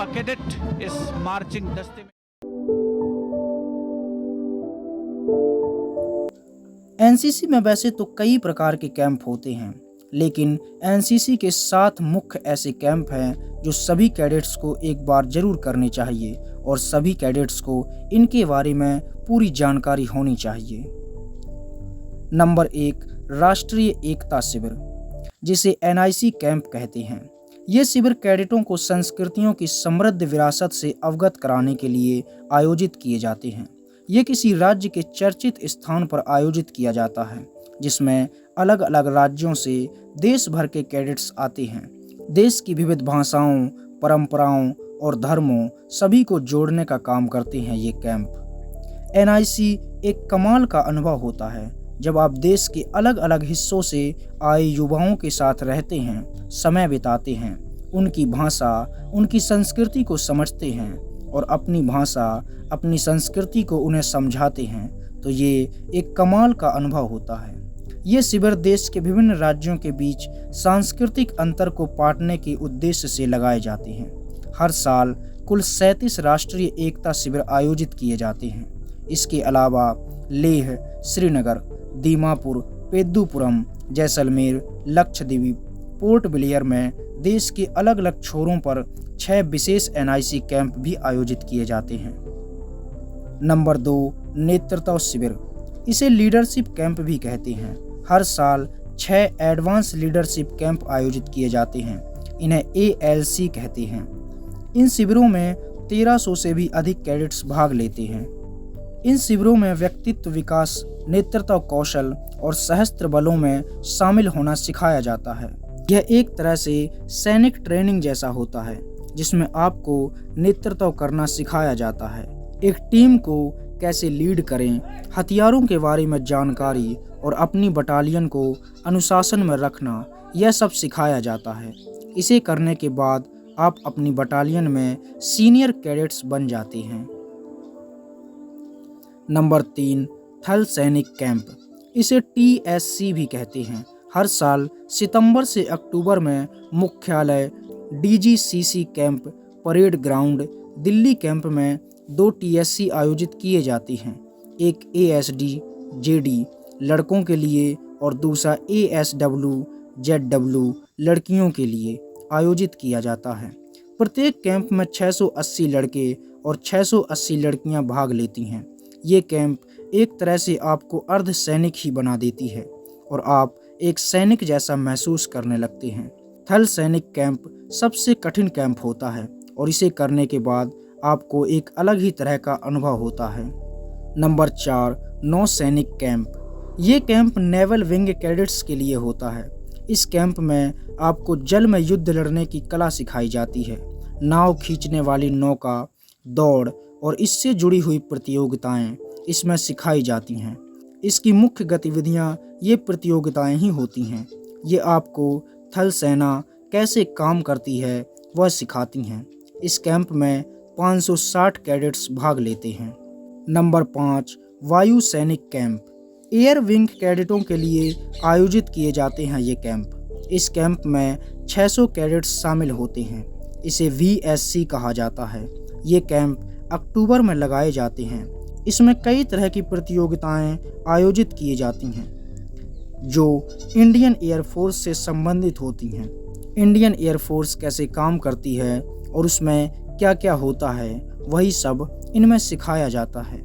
a cadet is marching दस्ते में। NCC में वैसे तो कई प्रकार के कैंप होते हैं, लेकिन एनसीसी के 7 मुख्य ऐसे कैंप हैं जो सभी कैडेट्स को एक बार जरूर करने चाहिए और सभी कैडेट्स को इनके बारे में पूरी जानकारी होनी चाहिए। नंबर 1, राष्ट्रीय एकता शिविर, जिसे एनआईसी कैंप कहते हैं। ये शिविर कैडेटों को संस्कृतियों की समृद्ध विरासत से अवगत कराने के लिए आयोजित किए जाते हैं। ये किसी राज्य के चर्चित स्थान पर आयोजित किया जाता है, जिसमें अलग अलग राज्यों से देश भर के कैडेट्स आते हैं। देश की विविध भाषाओं, परंपराओं और धर्मों सभी को जोड़ने का काम करते हैं ये कैंप। एनआईसी एक कमाल का अनुभव होता है जब आप देश के अलग अलग हिस्सों से आए युवाओं के साथ रहते हैं, समय बिताते हैं, उनकी भाषा, उनकी संस्कृति को समझते हैं और अपनी भाषा, अपनी संस्कृति को उन्हें समझाते हैं, तो ये एक कमाल का अनुभव होता है। ये शिविर देश के विभिन्न राज्यों के बीच सांस्कृतिक अंतर को पाटने के उद्देश्य से लगाए जाते हैं। हर साल कुल 37 राष्ट्रीय एकता शिविर आयोजित किए जाते हैं। इसके अलावा लेह, श्रीनगर, दीमापुर, पेद्दुपुरम, जैसलमेर, लक्षद्वीप, पोर्ट ब्लेयर में देश के अलग अलग छोरों पर 6 विशेष एनआईसी कैंप भी आयोजित किए जाते हैं। नंबर 2, नेतृत्व शिविर, इसे लीडरशिप कैंप भी कहते हैं। हर साल 6 एडवांस लीडरशिप कैंप आयोजित किए जाते हैं। इन्हें एएलसी कहते हैं। इन शिविरों में 1300 से भी अधिक कैडेट्स भाग लेते हैं। इन शिविरों में व्यक्तित्व विकास, नेतृत्व कौशल और सशस्त्र बलों में शामिल होना सिखाया जाता है। यह एक तरह से सैनिक ट्रेनिंग जैसा होता है, जिसमें आपको नेतृत्व करना सिखाया जाता है। एक टीम को कैसे लीड करें, हथियारों के बारे में जानकारी और अपनी बटालियन को अनुशासन में रखना, यह सब सिखाया जाता है। इसे करने के बाद आप अपनी बटालियन में सीनियर कैडेट्स बन जाते हैं। नंबर 3, थल सैनिक कैंप, इसे टीएससी भी कहते हैं। हर साल सितंबर से अक्टूबर में मुख्यालय, DGCC camp, parade ground, Delhi camp में 2 टीएससी आयोजित किए जाते हैं। एक एएसडी जेडी लड़कों के लिए और दूसरा एएसडब्ल्यू जेडडब्ल्यू लड़कियों के लिए आयोजित किया जाता है। प्रत्येक कैंप में 680 लड़के और 680 लड़कियां भाग लेती हैं। ये कैंप एक तरह से आपको अर्ध सैनिक ही बना देती है और आप एक सैनिक जैसा महसूस करने लगते हैं। थल सैनिक कैंप सबसे कठिन कैंप होता है और इसे करने के बाद आपको एक अलग ही तरह का अनुभव होता है। नंबर 4, नौ सैनिक कैंप, ये कैंप नेवल विंग कैडेट्स के लिए होता है। इस कैंप में आपको जल में युद्ध लड़ने की कला सिखाई जाती है। नाव खींचने वाली नौका, दौड़ और इससे जुड़ी हुई प्रतियोगिताएं इसमें सिखाई जाती हैं। इसकी मुख्य गतिविधियां ये प्रतियोगिताएं ही होती हैं। ये आपको थल सेना कैसे काम करती है वह सिखाती हैं। इस कैंप में 560 कैडेट्स भाग लेते हैं। नंबर 5, वायु सैनिक कैंप, एयर विंग कैडेटों के लिए आयोजित किए जाते हैं ये कैंप। इस कैंप में 600 कैडेट्स शामिल होते हैं। इसे वीएससी कहा जाता है। ये कैंप अक्टूबर में लगाए जाते हैं। इसमें कई तरह की प्रतियोगिताएं आयोजित की जाती हैं जो इंडियन एयरफोर्स से संबंधित होती हैं। इंडियन एयरफोर्स कैसे काम करती है और उसमें क्या क्या होता है, वही सब इनमें सिखाया जाता है।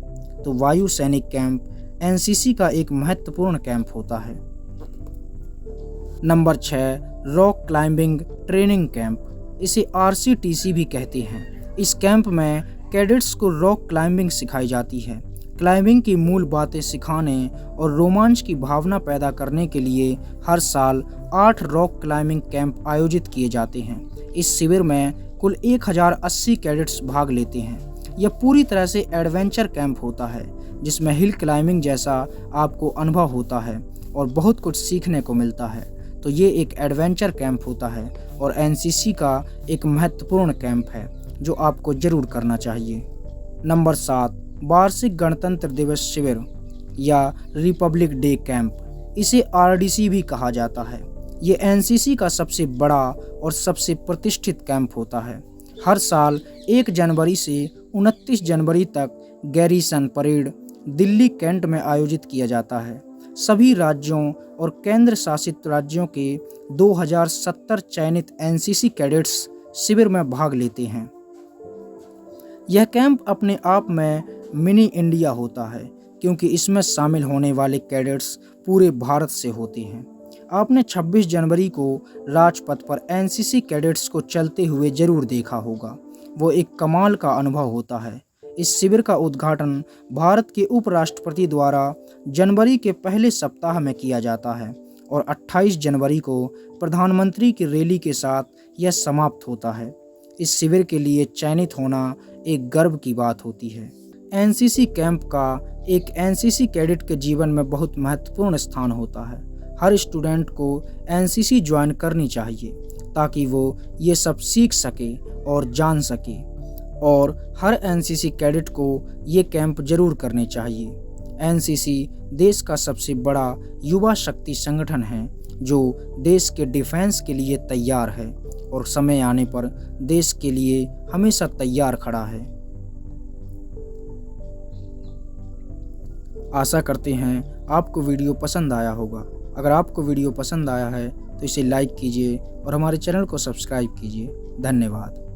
तो वायु सैनिक कैंप एनसीसी का एक महत्वपूर्ण कैंप होता है। Number 6, rock climbing training camp, इसे आरसीटीसी भी कहते हैं। इस कैंप में कैडेट्स को रॉक क्लाइंबिंग सिखाई जाती है। क्लाइंबिंग की मूल बातें सिखाने और रोमांच की भावना पैदा करने के लिए हर साल 8 रॉक क्लाइंबिंग कैंप आयोजित किए जाते हैं। इस शिविर में कुल 1080 कैडेट्स भाग लेते हैं। यह पूरी तरह से एडवेंचर कैंप होता है, जिसमें हिल क्लाइंबिंग जैसा आपको अनुभव होता है और बहुत कुछ सीखने को मिलता है। तो ये एक एडवेंचर कैंप होता है और एनसीसी का एक महत्वपूर्ण कैंप है जो आपको जरूर करना चाहिए। नंबर 7, वार्षिक गणतंत्र दिवस शिविर या रिपब्लिक डे कैंप, इसे आरडीसी भी कहा जाता है। ये एनसीसी का सबसे बड़ा और सबसे प्रतिष्ठित कैंप होता है। हर साल 1 जनवरी से 29 जनवरी तक गैरीसन परेड दिल्ली कैंट में आयोजित किया जाता है। सभी राज्यों और केंद्र शासित राज्यों के 2070 चयनित एनसीसी कैडेट्स शिविर में भाग लेते हैं। यह कैंप अपने आप में मिनी इंडिया होता है, क्योंकि इसमें शामिल होने वाले कैडेट्स पूरे भारत से होते हैं। आपने 26 जनवरी को राजपथ पर एनसीसी कैडेट्स को चलते हुए जरूर देखा होगा। वो एक कमाल का अनुभव होता है। इस शिविर का उद्घाटन भारत के उपराष्ट्रपति द्वारा जनवरी के पहले सप्ताह में किया जाता है और 28 जनवरी को प्रधानमंत्री की रैली के साथ यह समाप्त होता है। इस शिविर के लिए चयनित होना एक गर्व की बात होती है। एनसीसी कैंप का एक एनसीसी कैडेट के जीवन में बहुत महत्वपूर्ण स्थान होता है। हर स्टूडेंट को एनसीसी ज्वाइन करनी चाहिए ताकि वो ये सब सीख सके और जान सके, और हर एनसीसी कैडेट को ये कैंप जरूर करने चाहिए। एनसीसी देश का सबसे बड़ा युवा शक्ति संगठन है जो देश के डिफेंस के लिए तैयार है और समय आने पर देश के लिए हमेशा तैयार खड़ा है। आशा करते हैं आपको वीडियो पसंद आया होगा। अगर आपको वीडियो पसंद आया है तो इसे लाइक कीजिए और हमारे चैनल को सब्सक्राइब कीजिए। धन्यवाद।